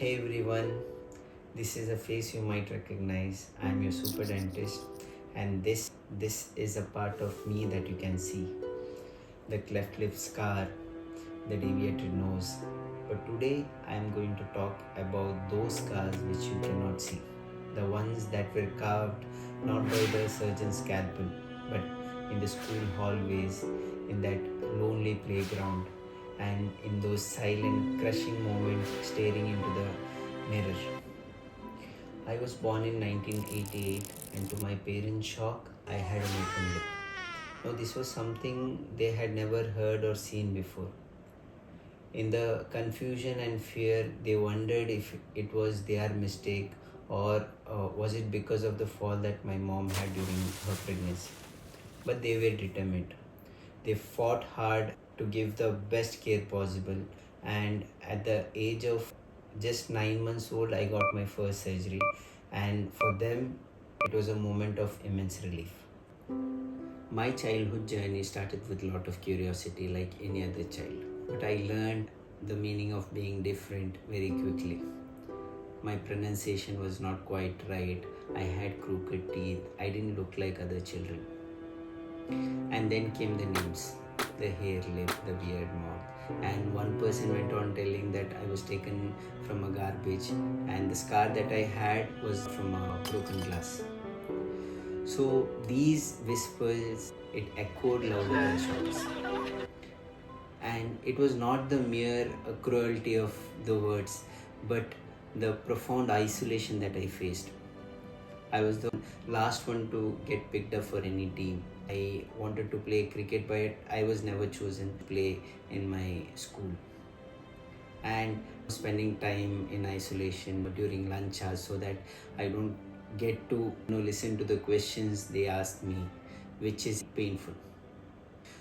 Hey everyone, this is a face you might recognize. I'm your super dentist, and this is a part of me that you can see. The cleft lip scar, the deviated nose. But today I am going to talk about those scars which you cannot see. The ones that were carved not by the surgeon's scalpel, but in the school hallways, in that lonely playground, and in those silent, crushing moments staring into the mirror. I was born in 1988, and to my parents' shock, I had an open lip. Now, this was something they had never heard or seen before. In the confusion and fear, they wondered if it was their mistake or was it because of the fall that my mom had during her pregnancy. But they were determined. They fought hard to give the best care possible, and at the age of just 9 months old, I got my first surgery, and for them, it was a moment of immense relief. My childhood journey started with a lot of curiosity, like any other child, but I learned the meaning of being different very quickly. My pronunciation was not quite right, I had crooked teeth, I didn't look like other children. And then came the names, the hair lip, the weird mouth. And one person went on telling that I was taken from a garbage, and the scar that I had was from a broken glass. So these whispers, it echoed louder than shots. And it was not the mere cruelty of the words, but the profound isolation that I faced. I was the last one to get picked up for any team. I wanted to play cricket, but I was never chosen to play in my school. And spending time in isolation during lunch hours so that I don't get to listen to the questions they ask me, which is painful.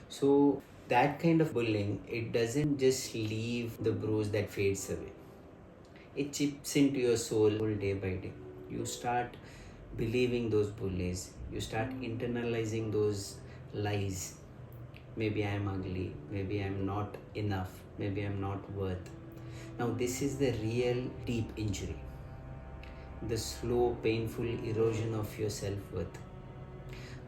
So that kind of bullying, it doesn't just leave the bruise that fades away. It chips into your soul day by day. You start believing those bullies. You start internalizing those lies. Maybe I am ugly. Maybe I am not enough. Maybe I am not worth. Now, this is the real deep injury. The slow, painful erosion of your self-worth.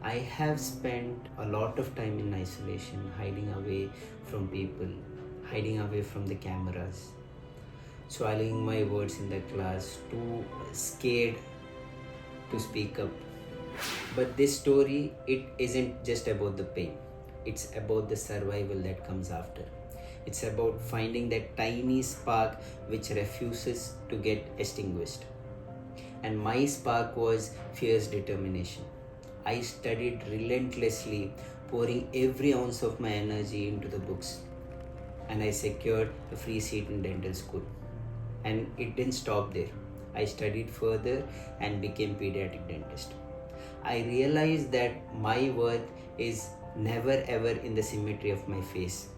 I have spent a lot of time in isolation, hiding away from people, hiding away from the cameras, swallowing my words in the class, too scared to speak up. But this story, it isn't just about the pain. It's about the survival that comes after. It's about finding that tiny spark which refuses to get extinguished. And my spark was fierce determination. I studied relentlessly, pouring every ounce of my energy into the books. And I secured a free seat in dental school. And it didn't stop there. I studied further and became pediatric dentist. I realized that my worth is never ever in the symmetry of my face.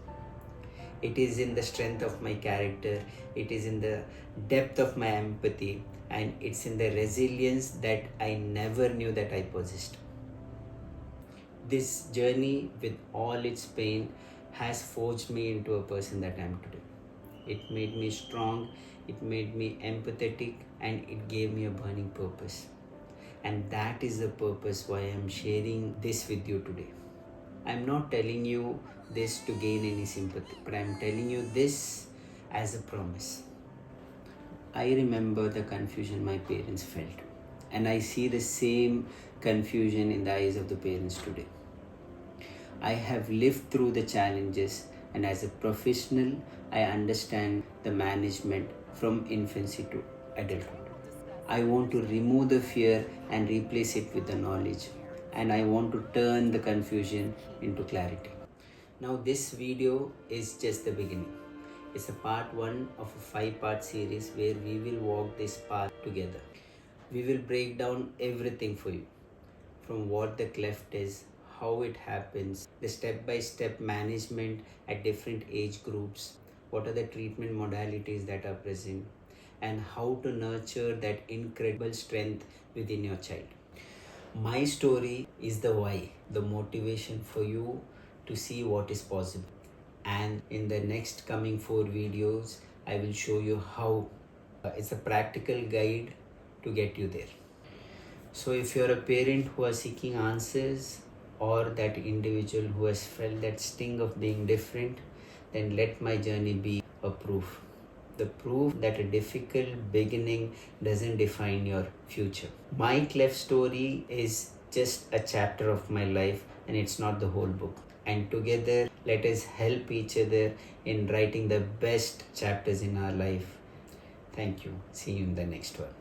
It is in the strength of my character, it is in the depth of my empathy, and it's in the resilience that I never knew that I possessed. This journey, with all its pain, has forged me into a person that I am today. It made me strong, it made me empathetic, and it gave me a burning purpose. And that is the purpose why I am sharing this with you today. I am not telling you this to gain any sympathy, but I am telling you this as a promise. I remember the confusion my parents felt, and I see the same confusion in the eyes of the parents today. I have lived through the challenges, and as a professional, I understand the management from infancy to adulthood. I want to remove the fear and replace it with the knowledge, and I want to turn the confusion into clarity. Now, this video is just the beginning. It's a part 1 of a 5-part series where we will walk this path together. We will break down everything for you, from what the cleft is, how it happens, the step-by-step management at different age groups, what are the treatment modalities that are present, and how to nurture that incredible strength within your child. My story is the why, the motivation for you to see what is possible. And in the next coming 4 videos, I will show you how It's a practical guide to get you there. So, if you're a parent who are seeking answers, or that individual who has felt that sting of being different, then let my journey be a proof. The proof that a difficult beginning doesn't define your future. My Cleft story is just a chapter of my life, and it's not the whole book. And together, let us help each other in writing the best chapters in our life. Thank you. See you in the next one.